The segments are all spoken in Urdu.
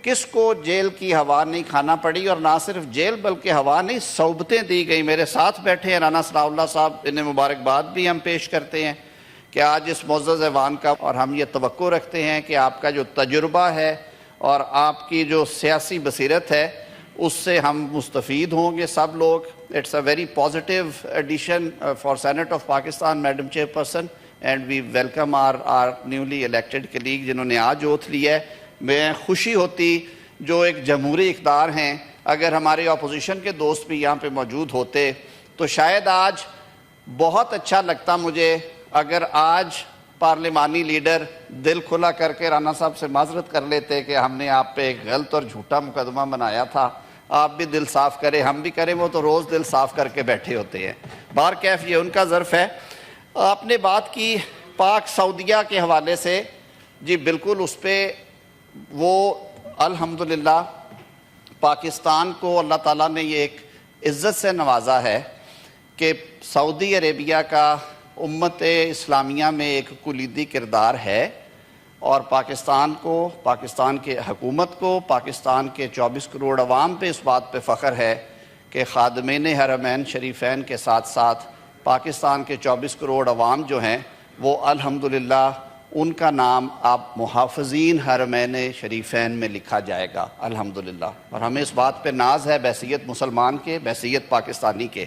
کس کو جیل کی ہوا نہیں کھانا پڑی، اور نہ صرف جیل بلکہ ہوا نہیں، صحبتیں دی گئی۔ میرے ساتھ بیٹھے ہیں رانا ثناء اللہ صاحب، انہیں مبارکباد بھی ہم پیش کرتے ہیں کہ آج اس معزز ایوان کا، اور ہم یہ توقع رکھتے ہیں کہ آپ کا جو تجربہ ہے اور آپ کی جو سیاسی بصیرت ہے اس سے ہم مستفید ہوں گے سب لوگ۔ It's a very positive addition for senate of Pakistan madam chairperson, and we welcome our newly elected colleague جنہوں نے آج اوتھ لیا ہے۔ میں خوشی ہوتی جو ایک جمہوری اقدار ہیں، اگر ہمارے اپوزیشن کے دوست بھی یہاں پہ موجود ہوتے تو شاید آج بہت اچھا لگتا مجھے اگر آج پارلیمانی لیڈر دل کھلا کر کے رانا صاحب سے معذرت کر لیتے کہ ہم نے آپ پہ ایک غلط اور جھوٹا مقدمہ بنایا تھا، آپ بھی دل صاف کریں، ہم بھی کریں۔ وہ تو روز دل صاف کر کے بیٹھے ہوتے ہیں، بہرکیف یہ ان کا ظرف ہے۔ آپ نے بات کی پاک سعودیہ کے حوالے سے، جی بالکل اس پہ وہ الحمدللہ پاکستان کو اللہ تعالیٰ نے یہ ایک عزت سے نوازا ہے کہ سعودی عربیہ کا امت اسلامیہ میں ایک کلیدی کردار ہے، اور پاکستان کو، پاکستان کے حکومت کو، پاکستان کے 24 کروڑ عوام پہ اس بات پہ فخر ہے کہ خادمین حرمین شریفین کے ساتھ ساتھ پاکستان کے 24 کروڑ عوام جو ہیں وہ الحمدللہ ان کا نام آپ محافظین حرمین شریفین میں لکھا جائے گا الحمدللہ، اور ہمیں اس بات پہ ناز ہے بحیثیت مسلمان کے، بحیثیت پاکستانی کے۔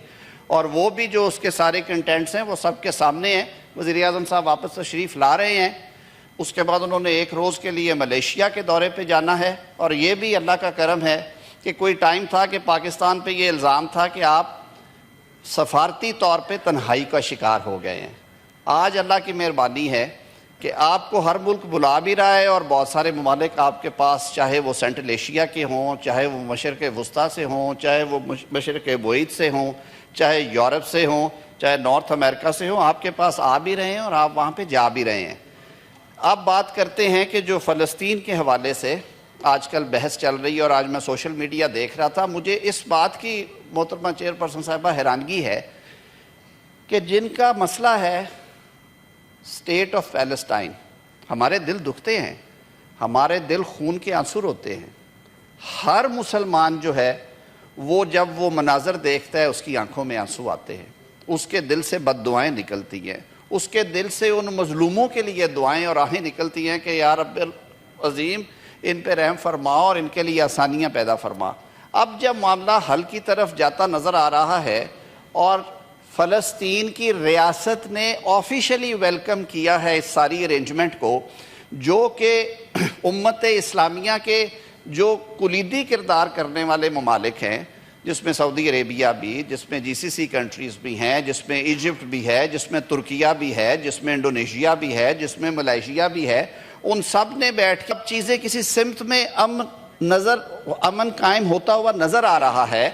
اور وہ بھی جو اس کے سارے کنٹینٹس ہیں وہ سب کے سامنے ہیں۔ وزیر اعظم صاحب واپس تشریف لا رہے ہیں، اس کے بعد انہوں نے ایک روز کے لیے ملیشیا کے دورے پہ جانا ہے، اور یہ بھی اللہ کا کرم ہے کہ کوئی ٹائم تھا کہ پاکستان پہ یہ الزام تھا کہ آپ سفارتی طور پہ تنہائی کا شکار ہو گئے ہیں۔ آج اللہ کی مہربانی ہے کہ آپ کو ہر ملک بلا بھی رہا ہے، اور بہت سارے ممالک آپ کے پاس، چاہے وہ سینٹرل ایشیا کے ہوں، چاہے وہ مشرق وسطیٰ سے ہوں، چاہے وہ مشرق بعید سے ہوں، چاہے یورپ سے ہوں، چاہے نارتھ امریکہ سے ہوں، آپ کے پاس آ بھی رہے ہیں اور آپ وہاں پہ جا بھی رہے ہیں۔ اب بات کرتے ہیں کہ جو فلسطین کے حوالے سے آج کل بحث چل رہی ہے، اور آج میں سوشل میڈیا دیکھ رہا تھا، مجھے اس بات کی محترمہ چیئر پرسن صاحبہ حیرانگی ہے کہ جن کا مسئلہ ہے اسٹیٹ آف پیلسٹائن، ہمارے دل دکھتے ہیں، ہمارے دل خون کے آنسر ہوتے ہیں۔ ہر مسلمان جو ہے وہ جب وہ مناظر دیکھتا ہے اس کی آنکھوں میں آنسو آتے ہیں، اس کے دل سے بد دعائیں نکلتی ہیں، اس کے دل سے ان مظلوموں کے لیے دعائیں اور آہیں نکلتی ہیں کہ یا رب العظیم ان پہ رحم فرما اور ان کے لیے آسانیاں پیدا فرما۔ اب جب معاملہ حل کی طرف جاتا نظر آ رہا ہے، اور فلسطین کی ریاست نے آفیشلی ویلکم کیا ہے اس ساری ارینجمنٹ کو، جو کہ امت اسلامیہ کے جو کلیدی کردار کرنے والے ممالک ہیں، جس میں سعودی عربیہ بھی، جس میں جی سی سی کنٹریز بھی ہیں، جس میں ایجپٹ بھی ہے، جس میں ترکیہ بھی ہے، جس میں انڈونیشیا بھی ہے، جس میں ملائیشیا بھی ہے، ان سب نے بیٹھ کے چیزیں کسی سمت میں امن قائم ہوتا ہوا نظر آ رہا ہے۔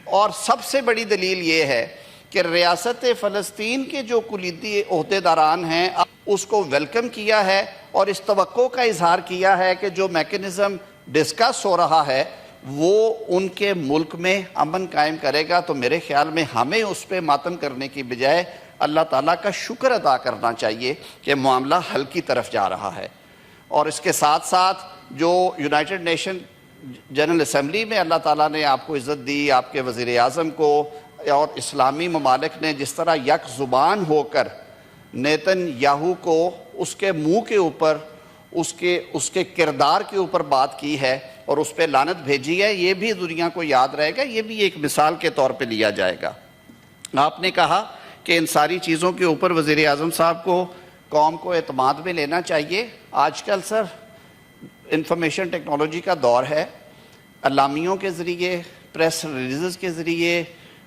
اور سب سے بڑی دلیل یہ ہے کہ ریاست فلسطین کے جو کلیدی عہدیداران ہیں اس کو ویلکم کیا ہے، اور اس توقع کا اظہار کیا ہے کہ جو میکنزم ڈسکس ہو رہا ہے وہ ان کے ملک میں امن قائم کرے گا۔ تو میرے خیال میں ہمیں اس پہ ماتم کرنے کی بجائے اللہ تعالیٰ کا شکر ادا کرنا چاہیے کہ معاملہ حل کی طرف جا رہا ہے۔ اور اس کے ساتھ ساتھ جو یونائٹڈ نیشن جنرل اسمبلی میں اللہ تعالیٰ نے آپ کو عزت دی، آپ کے وزیر اعظم کو، اور اسلامی ممالک نے جس طرح یک زبان ہو کر نیتن یاہو کو اس کے منہ کے اوپر، اس کے کردار کے اوپر بات کی ہے اور اس پہ لعنت بھیجی ہے، یہ بھی دنیا کو یاد رہے گا، یہ بھی ایک مثال کے طور پہ لیا جائے گا۔ آپ نے کہا کہ ان ساری چیزوں کے اوپر وزیر اعظم صاحب کو، قوم کو اعتماد میں لینا چاہیے۔ آج کل سر انفارمیشن ٹیکنالوجی کا دور ہے، اعلامیوں کے ذریعے، پریس ریلیزز کے ذریعے،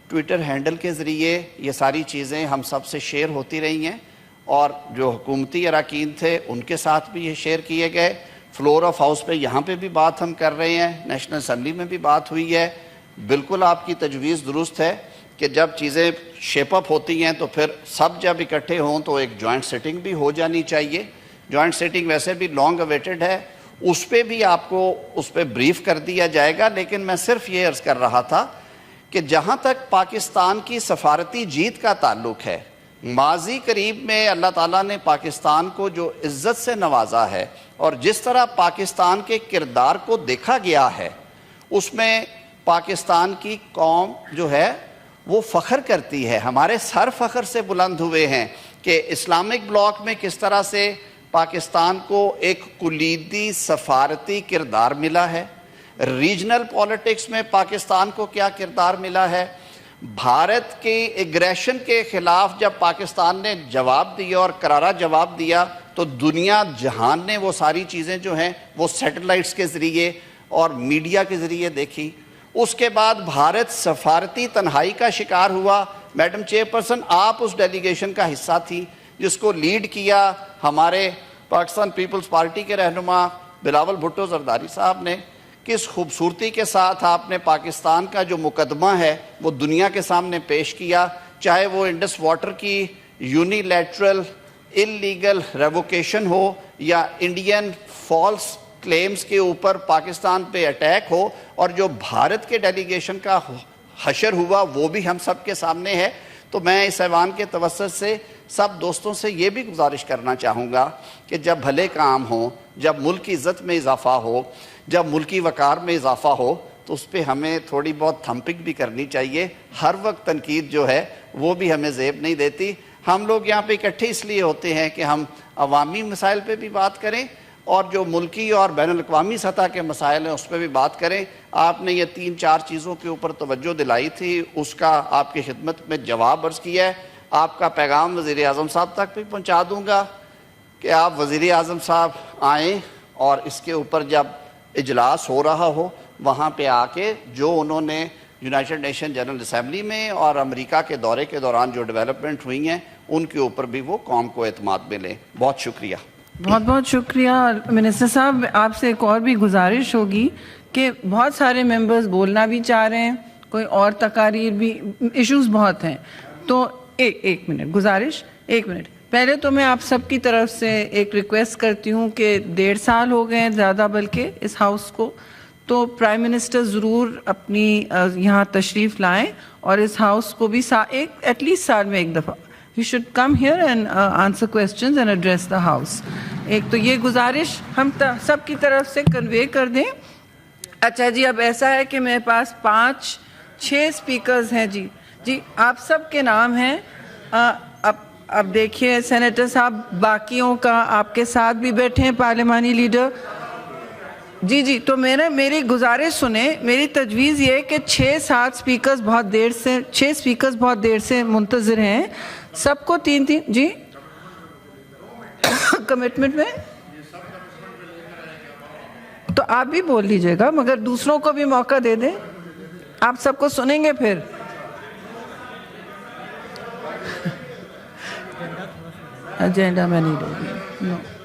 ٹویٹر ہینڈل کے ذریعے یہ ساری چیزیں ہم سب سے شیئر ہوتی رہی ہیں، اور جو حکومتی اراکین تھے ان کے ساتھ بھی یہ شیئر کیے گئے۔ فلور آف ہاؤس پہ یہاں پہ بھی بات ہم کر رہے ہیں، نیشنل اسمبلی میں بھی بات ہوئی ہے۔ بالکل آپ کی تجویز درست ہے کہ جب چیزیں شیپ اپ ہوتی ہیں تو پھر سب جب اکٹھے ہوں تو ایک جوائنٹ سیٹنگ بھی ہو جانی چاہیے۔ جوائنٹ سیٹنگ ویسے بھی لانگ اویٹڈ ہے، اس پہ بھی آپ کو اس پہ بریف کر دیا جائے گا۔ لیکن میں صرف یہ عرض کر رہا تھا کہ جہاں تک پاکستان کی سفارتی جیت کا تعلق ہے، ماضی قریب میں اللہ تعالیٰ نے پاکستان کو جو عزت سے نوازا ہے، اور جس طرح پاکستان کے کردار کو دیکھا گیا ہے اس میں پاکستان کی قوم جو ہے وہ فخر کرتی ہے، ہمارے سر فخر سے بلند ہوئے ہیں کہ اسلامک بلاک میں کس طرح سے پاکستان کو ایک کلیدی سفارتی کردار ملا ہے، ریجنل پولیٹکس میں پاکستان کو کیا کردار ملا ہے، بھارت کی ایگریشن کے خلاف جب پاکستان نے جواب دیا اور کرارا جواب دیا تو دنیا جہان نے وہ ساری چیزیں جو ہیں وہ سیٹلائٹس کے ذریعے اور میڈیا کے ذریعے دیکھی۔ اس کے بعد بھارت سفارتی تنہائی کا شکار ہوا۔ میڈم چیئرپرسن، آپ اس ڈیلیگیشن کا حصہ تھی جس کو لیڈ کیا ہمارے پاکستان پیپلز پارٹی کے رہنما بلاول بھٹو زرداری صاحب نے۔ کس خوبصورتی کے ساتھ آپ نے پاکستان کا جو مقدمہ ہے وہ دنیا کے سامنے پیش کیا، چاہے وہ انڈس واٹر کی یونیلیٹرل انلیگل ریووکیشن ہو یا انڈین فالس کلیمز کے اوپر پاکستان پہ اٹیک ہو، اور جو بھارت کے ڈیلیگیشن کا حشر ہوا وہ بھی ہم سب کے سامنے ہے۔ تو میں اس ایوان کے توسط سے سب دوستوں سے یہ بھی گزارش کرنا چاہوں گا کہ جب بھلے کام ہوں، جب ملک کی عزت میں اضافہ ہو، جب ملکی وقار میں اضافہ ہو، تو اس پہ ہمیں تھوڑی بہت تھمپنگ بھی کرنی چاہیے۔ ہر وقت تنقید جو ہے وہ بھی ہمیں زیب نہیں دیتی۔ ہم لوگ یہاں پہ اکٹھے اس لیے ہوتے ہیں کہ ہم عوامی مسائل پہ بھی بات کریں اور جو ملکی اور بین الاقوامی سطح کے مسائل ہیں اس پہ بھی بات کریں۔ آپ نے یہ 3-4 چیزوں کے اوپر توجہ دلائی تھی، اس کا آپ کی خدمت میں جواب عرض کیا ہے۔ آپ کا پیغام وزیر اعظم صاحب تک بھی پہنچا دوں گا کہ آپ وزیر اعظم صاحب آئیں اور اس کے اوپر جب اجلاس ہو رہا ہو وہاں پہ آ کے جو انہوں نے یونائٹڈ نیشن جنرل اسمبلی میں اور امریکہ کے دورے کے دوران جو ڈیولپمنٹ ہوئی ہیں ان کے اوپر بھی وہ قوم کو اعتماد میں لیں۔ بہت شکریہ۔ بہت بہت شکریہ منسٹر صاحب۔ آپ سے ایک اور بھی گزارش ہوگی کہ بہت سارے ممبرز بولنا بھی چاہ رہے ہیں، کوئی اور تقاریر بھی، ایشوز بہت ہیں، تو ایک منٹ گزارش، 1 منٹ۔ پہلے تو میں آپ سب کی طرف سے ایک ریکویسٹ کرتی ہوں کہ 1.5 سال ہو گئے ہیں زیادہ بلکہ اس ہاؤس کو، تو پرائم منسٹر ضرور اپنی یہاں تشریف لائیں اور اس ہاؤس کو بھی ایٹ لیسٹ سال میں ایک دفعہ you should come here and answer questions and address the house۔ ایک تو یہ گزارش ہم سب کی طرف سے کنوے کر دیں۔ اچھا جی، اب ایسا ہے کہ میرے پاس 5-6 سپیکرز ہیں۔ جی آپ سب کے نام ہیں۔ اب دیکھیے سینیٹر صاحب، باقیوں کا آپ کے ساتھ بھی بیٹھے ہیں پارلیمانی لیڈر۔ جی تو میری گزارش سنیں، میری تجویز یہ کہ 6-7 سپیکرز بہت دیر سے منتظر ہیں، سب کو 3 جی کمٹمنٹ میں تو آپ بھی بول لیجئے گا، مگر دوسروں کو بھی موقع دے دیں۔ آپ سب کو سنیں گے پھر۔ ایجنڈا میں نہیں دوں گی،